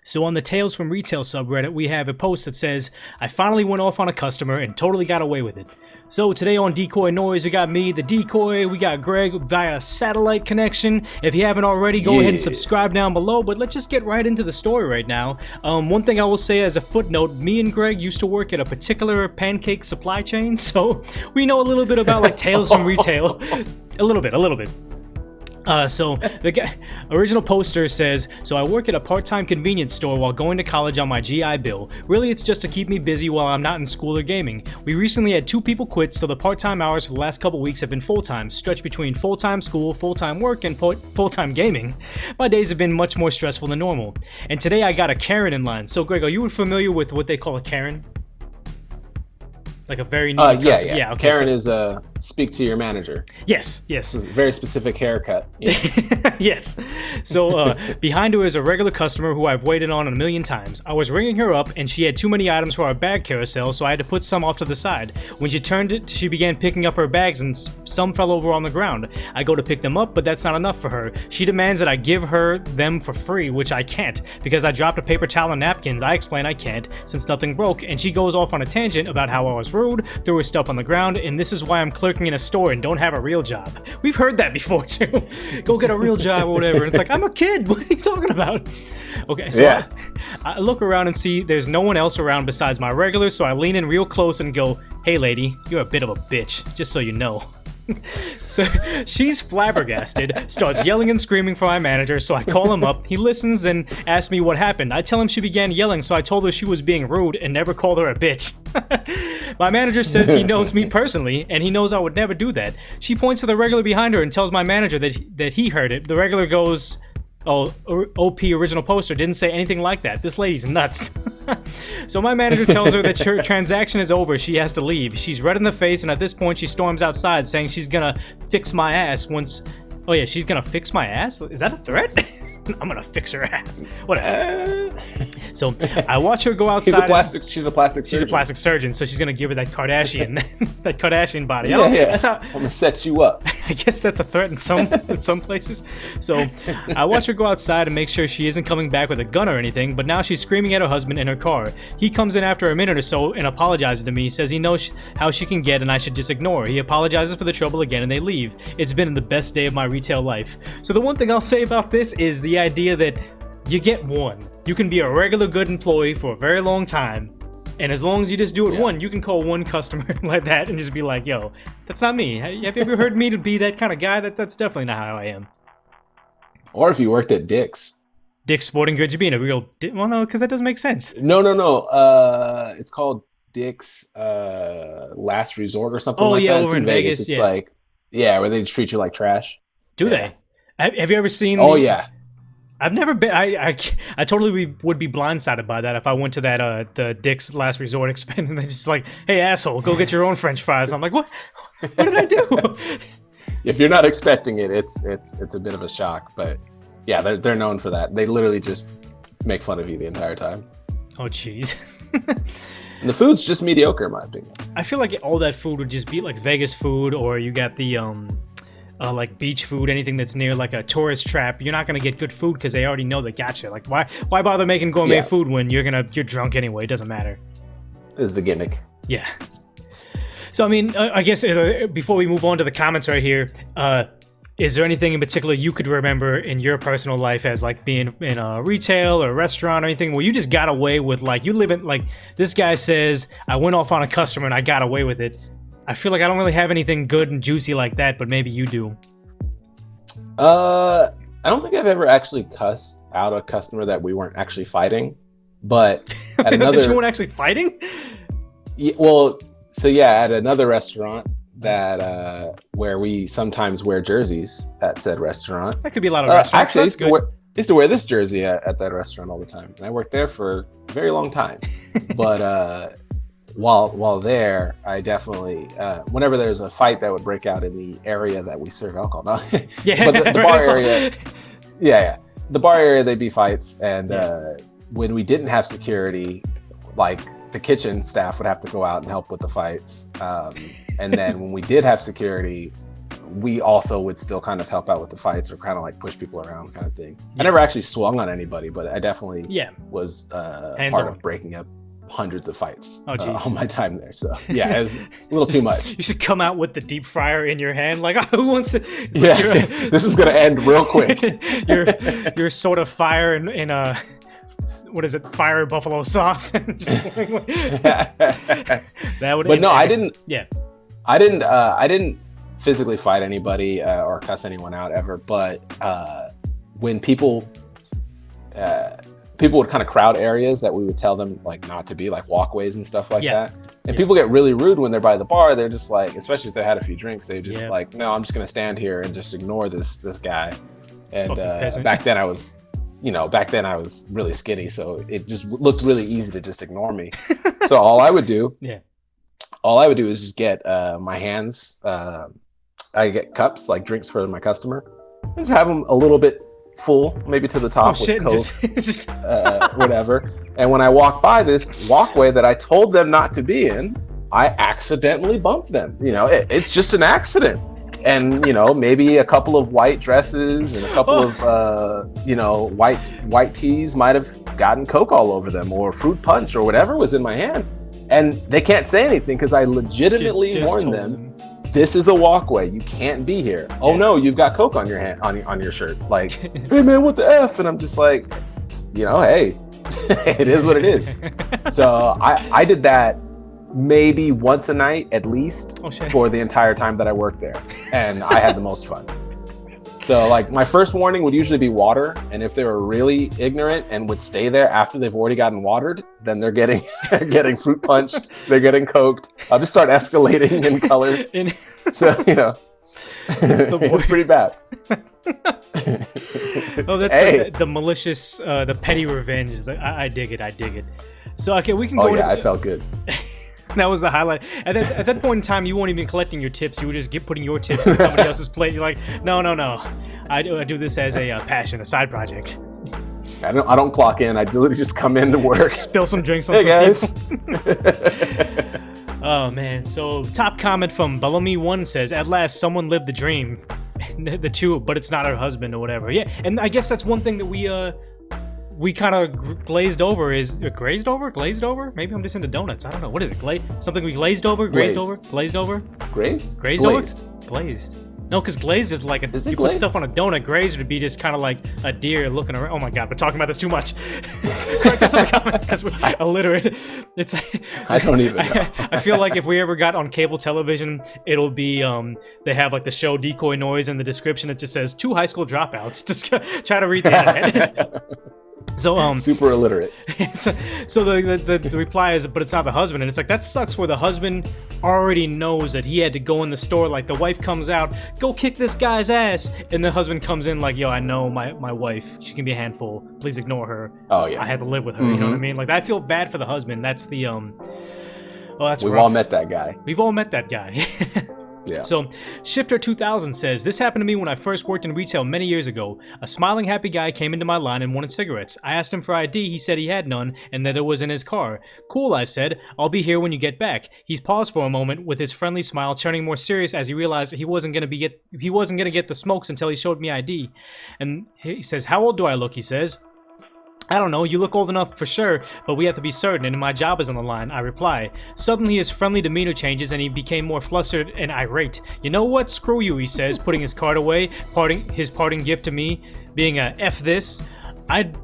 So on the Tales from Retail subreddit, we have a post that says, I finally went off on a customer and totally got away with it. So today on Decoy Noise, we got me, the Decoy, we got Greg via satellite connection. If you haven't already, go ahead and subscribe down below, but let's just get right into the story right now. One thing I will say as a footnote, me and Greg used to work at a particular pancake supply chain, so we know a little bit about like Tales from Retail. A little bit. So the original poster says, so I work at a part-time convenience store while going to college on my GI Bill. Really, it's just to keep me busy while I'm not in school or gaming. We recently had 2 people quit, so the part-time hours for the last couple weeks have been full-time, stretched between full-time school, full-time work, and full-time gaming. My days have been much more stressful than normal. And today I got a Karen in line. So Greg, are you familiar with what they call a Karen? Like a very new yeah. Okay, Karen is speak to your manager. Yes. This is a very specific haircut. Yeah. Yes. So behind her is a regular customer who I've waited on a million times. I was ringing her up and she had too many items for our bag carousel, so I had to put some off to the side. When she turned it, she began picking up her bags and some fell over on the ground. I go to pick them up, but that's not enough for her. She demands that I give her them for free, which I can't. Because I dropped a paper towel and napkins, I explain I can't, since nothing broke, and she goes off on a tangent about how I was rude, threw her stuff on the ground, and this is why I'm clerking in a store and don't have a real job. We've heard that before too. Go get a real job or whatever. And it's like, I'm a kid. What are you talking about? Okay, so yeah. I look around and see there's no one else around besides my regular, so I lean in real close and go, hey lady, you're a bit of a bitch, just so you know. So she's flabbergasted, starts yelling and screaming for my manager, so I call him up. He listens and asks me what happened. I tell him she began yelling, so I told her she was being rude and never called her a bitch. My manager says he knows me personally, and he knows I would never do that. She points to the regular behind her and tells my manager that he heard it. The regular goes, oh, OP original poster didn't say anything like that. This lady's nuts. So my manager tells her that her transaction is over. She has to leave. She's red in the face, and at this point she storms outside saying she's gonna fix my ass once... Oh yeah, she's gonna fix my ass? Is that a threat? I'm gonna fix her ass. Whatever. So I watch her go outside. She's a plastic surgeon. She's a plastic surgeon, so she's gonna give her that Kardashian, that Kardashian body. Yeah. That's how, I'm gonna set you up. I guess that's a threat in some places. So I watch her go outside and make sure she isn't coming back with a gun or anything, but now she's screaming at her husband in her car. He comes in after a minute or so and apologizes to me, says he knows how she can get and I should just ignore her. He apologizes for the trouble again and they leave. It's been the best day of my retail life. So the one thing I'll say about this is the idea that you get one. You can be a regular good employee for a very long time, and as long as you just do it one, you can call one customer like that and just be like, yo, that's not me. Have you ever heard me to be that kind of guy? That's definitely not how I am. Or if you worked at Dick's Sporting Goods, you're being a real... Well, no, because that doesn't make sense. No. It's called Dick's Last Resort or something like that. Oh, yeah, over in Vegas. It's like, where they just treat you like trash. Do they? Have you ever seen... Oh, yeah. I've never been... I totally would be blindsided by that if I went to that the Dick's Last Resort expense and they're just like, hey, asshole, go get your own French fries. I'm like, what? What did I do? If you're not expecting it, it's a bit of a shock. But yeah, they're known for that. They literally just make fun of you the entire time. Oh, jeez. And the food's just mediocre, in my opinion. I feel like all that food would just be like Vegas food, or you got the... like beach food, anything that's near like a tourist trap. You're not gonna get good food because they already know they got you. Like, why bother making gourmet food when you're drunk anyway? It doesn't matter. This is the gimmick. Yeah. So I mean, I guess before we move on to the comments right here, is there anything in particular you could remember in your personal life as like being in a retail or a restaurant or anything where you just got away with, like, you live in, like, this guy says, I went off on a customer and I got away with it. I feel like I don't really have anything good and juicy like that, but maybe you do. I don't think I've ever actually cussed out a customer that we weren't actually fighting, but at another... You weren't actually fighting? Yeah, well, so yeah, at another restaurant that where we sometimes wear jerseys at said restaurant. That could be a lot of restaurants. Actually, I used to wear this jersey at that restaurant all the time, and I worked there for a very long time. But while there, I definitely whenever there's a fight that would break out in the area that we serve alcohol, yeah, but the bar area, the bar area, there'd be fights, and when we didn't have security, like, the kitchen staff would have to go out and help with the fights, and then when we did have security, we also would still kind of help out with the fights or kind of like push people around kind of thing. I never actually swung on anybody, but I definitely was part of breaking up hundreds of fights all my time there. So yeah, it was a little too much. You should come out with the deep fryer in your hand, like, who wants to? This is gonna end real quick. Your sort of fire in a, what is it? Fire buffalo sauce. That would. But no, I didn't. Yeah. I didn't physically fight anybody or cuss anyone out ever. But when people would kind of crowd areas that we would tell them like not to be, like walkways and stuff like that. And people get really rude when they're by the bar. They're just like, especially if they had a few drinks, they just like, no, I'm just gonna stand here and just ignore this guy. And back then I was really skinny, so it just looked really easy to just ignore me. So all I would do is just get my hands. I get cups, like drinks for my customer, and just have them a little bit full, maybe to the top with Coke, whatever. And when I walk by this walkway that I told them not to be in, I accidentally bumped them. It's just an accident. And maybe a couple of white dresses and a couple of white tees might have gotten Coke all over them, or fruit punch, or whatever was in my hand. And they can't say anything because I legitimately warned them. This is a walkway. You can't be here. Oh no, you've got Coke on your hand, on your shirt. Like, hey man, what the F? And I'm just like, hey, it is what it is. So I did that maybe once a night at least for the entire time that I worked there, and I had the most fun. So like my first warning would usually be water, and if they were really ignorant and would stay there after they've already gotten watered, then they're getting fruit punched, they're getting coked. I'll just start escalating in color. So it's pretty bad. Oh, that's the malicious, the petty revenge. I dig it. So okay, we can go. I felt good. That was the highlight. At that point in time, you weren't even collecting your tips. You were just putting your tips on somebody else's plate. You're like, no. I do this as a passion, a side project. I don't clock in. I literally just come in to work. Spill some drinks on some people. Oh, man. So, top comment from Bellamy1 says, at last, someone lived the dream. The two, but it's not her husband or whatever. Yeah, and I guess that's one thing that we kind of glazed over. Glazed over? Maybe I'm just into donuts. I don't know. What is it? Something we glazed over? Glazed over? Glazed over? Glazed? Glazed. No, because glazed is like you put stuff on a donut. Glazed would be just kind of like a deer looking around. Oh my god, we're talking about this too much. Correct us in the comments because we're illiterate. I don't even know. I feel like if we ever got on cable television, it'll be they have like the show decoy noise in the description. It just says 2 high school dropouts. Just try to read the internet. So super illiterate. so the reply is, but it's not the husband, and it's like, that sucks where the husband already knows that he had to go in the store. Like, the wife comes out, go kick this guy's ass, and the husband comes in like, yo, I know my wife, she can be a handful, please ignore her. Oh yeah, I had to live with her. You know what I mean? Like, I feel bad for the husband. That's the that's we've rough. all met that guy. We've all met that guy. Yeah. So, Shifter2000 says, this happened to me when I first worked in retail many years ago. A smiling, happy guy came into my line and wanted cigarettes. I asked him for ID, he said he had none, and that it was in his car. Cool, I said, I'll be here when you get back. He paused for a moment with his friendly smile turning more serious as he realized that he wasn't gonna get the smokes until he showed me ID. And he says, how old do I look, he says. I don't know, you look old enough for sure, but we have to be certain, and my job is on the line, I reply. Suddenly his friendly demeanor changes and he became more flustered and irate. You know what, screw you, he says, putting his card away, his parting gift to me, being a F this. I'd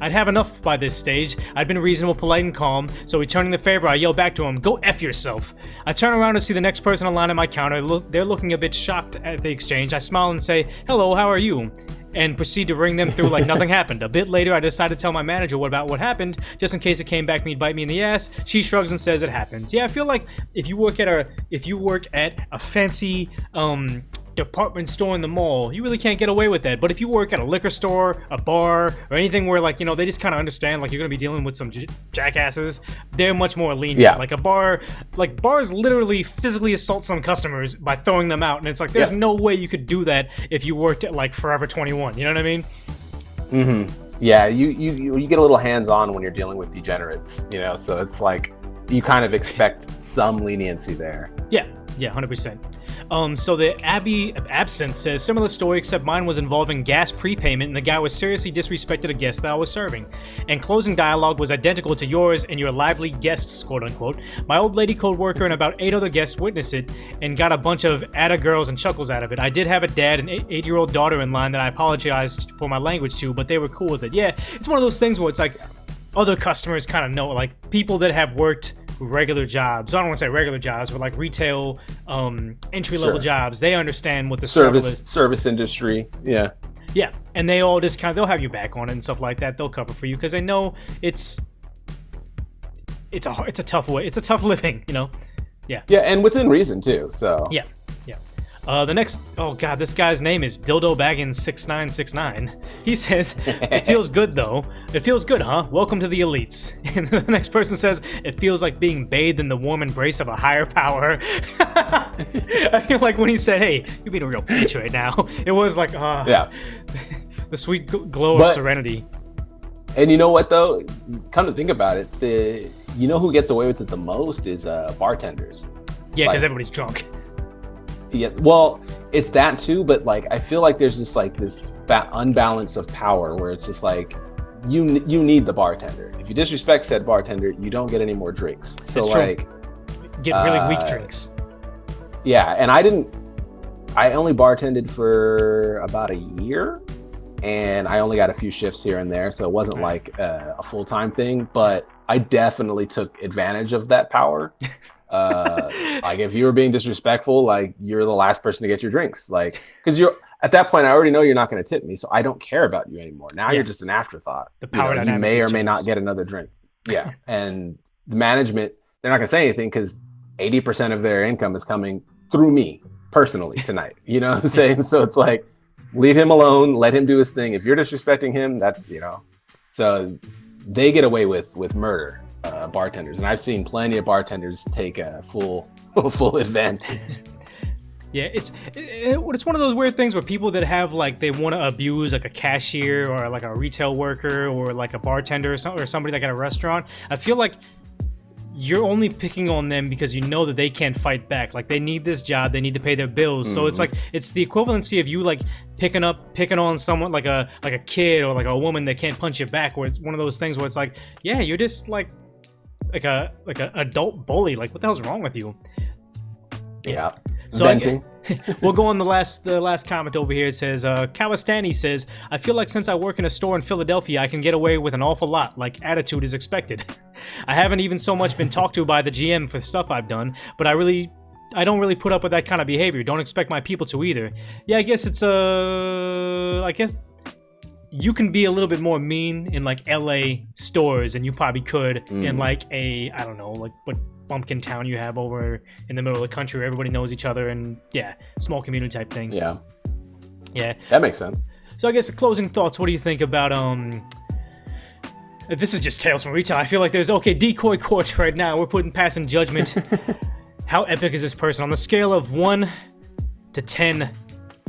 have enough by this stage. I'd been reasonable, polite, and calm, so returning the favor, I yell back to him, go F yourself. I turn around to see the next person in line at my counter. They're looking a bit shocked at the exchange. I smile and say, hello, how are you? And proceed to ring them through like nothing happened. A bit later, I decide to tell my manager about what happened, just in case it came back to bite me in the ass. She shrugs and says it happens. Yeah, I feel like if you work at a fancy department store in the mall, you really can't get away with that. But if you work at a liquor store, a bar, or anything where, like, they just kind of understand, like, you're gonna be dealing with some jackasses, they're much more lenient. Yeah. Like bars literally physically assault some customers by throwing them out, and it's like, there's no way you could do that if you worked at like Forever 21. You know what I mean? Mm-hmm. Yeah, you get a little hands-on when you're dealing with degenerates, so it's like you kind of expect some leniency there. Yeah, 100%. So the Absinthe says, similar story, except mine was involving gas prepayment, and the guy was seriously disrespected a guest that I was serving. And closing dialogue was identical to yours and your lively guests, quote unquote. My old lady code worker and about 8 other guests witnessed it and got a bunch of atta girls and chuckles out of it. I did have a dad and 8-year-old daughter in line that I apologized for my language to, but they were cool with it. Yeah, it's one of those things where it's like other customers kind of know, like people that have worked regular jobs. I don't want to say regular jobs, but like retail, entry-level jobs. They understand what the service industry. Yeah. Yeah, and they all just they'll have you back on it and stuff like that. They'll cover for you because they know it's a tough way. It's a tough living, you know. Yeah. Yeah, and within reason too. So. Yeah. The next, oh god, this guy's name is Dildo Baggins 6969. He says, it feels good though. It feels good, huh? Welcome to the elites. And the next person says, it feels like being bathed in the warm embrace of a higher power. I feel like when he said, hey, you're being a real bitch right now, it was like, the sweet glow of serenity. And you know what though? Come to think about it, you know who gets away with it the most is bartenders. Yeah, because everybody's drunk. Yeah, well, it's that too, but like I feel like there's just like this unbalance of power where it's just like you need the bartender. If you disrespect said bartender, you don't get any more drinks. So like get really weak drinks. Yeah, and I only bartended for about a year, and I only got a few shifts here and there, so it wasn't like a full-time thing, but I definitely took advantage of that power. Like if you were being disrespectful, like you're the last person to get your drinks, like because you're at that point I already know you're not going to tip me, so I don't care about you anymore. Now you're just an afterthought. The power you may or may not get another drink. Yeah. And the management, they're not going to say anything because 80% of their income is coming through me personally tonight. You know what I'm saying? So it's like, leave him alone, let him do his thing. If you're disrespecting him, that's, so they get away with murder. Bartenders, and I've seen plenty of bartenders take a full advantage. Yeah, it's one of those weird things where people that have like they want to abuse like a cashier or like a retail worker or like a bartender or somebody like at a restaurant. I feel like you're only picking on them because you know that they can't fight back. Like they need this job, they need to pay their bills. So it's like it's the equivalency of you like picking on someone like a kid or like a woman that can't punch you back. Where it's one of those things where it's like, yeah, you're just like a adult bully. Like what the hell's wrong with you? Yeah. So we'll go on the last comment over here. It says Kalistani says, I feel like since I work in a store in Philadelphia, I can get away with an awful lot. Like attitude is expected. I haven't even so much been talked to by the GM for stuff I've done, but I don't really put up with that kind of behavior. Don't expect my people to either. Yeah, I guess it's I guess you can be a little bit more mean in like LA stores than you probably could in like I don't know, like what bumpkin town you have over in the middle of the country where everybody knows each other and small community type thing. Yeah. That makes sense. So I guess closing thoughts, what do you think about this is just Tales from Retail. I feel like there's decoy court right now. We're passing judgment. How epic is this person? On the scale of 1 to 10,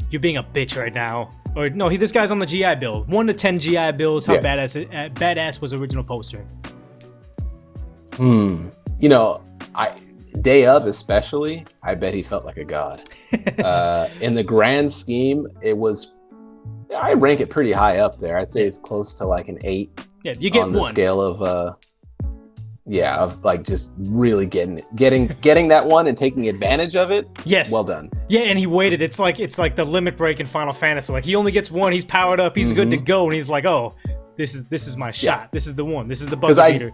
you're being a bitch right now. Or no, this guy's on the GI Bill. 1 to 10 GI Bills. How badass was original poster? Day of especially, I bet he felt like a god. In the grand scheme, I rank it pretty high up there. I'd say it's close to like an 8. Yeah, you get on the 1. Scale of of like just really getting that one and taking advantage of it. Yes. Well done. Yeah, and he waited. It's like the limit break in Final Fantasy. Like he only gets 1. He's powered up. He's good to go, and he's like, oh, this is my shot. Yeah. This is the one. This is the buzzer beater.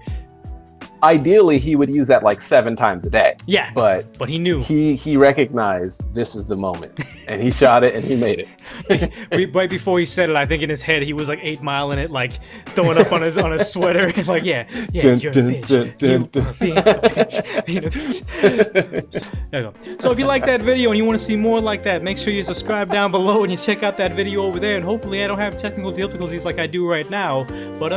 Ideally, he would use that like 7 times a day. Yeah, but he knew. He recognized this is the moment, and he shot it, and he made it. Right before he said it, I think in his head he was like 8 Mile in it, like throwing up on his sweater, like you're a bitch, being a bitch. There you go. So if you like that video and you want to see more like that, make sure you subscribe down below and you check out that video over there. And hopefully I don't have technical difficulties like I do right now. But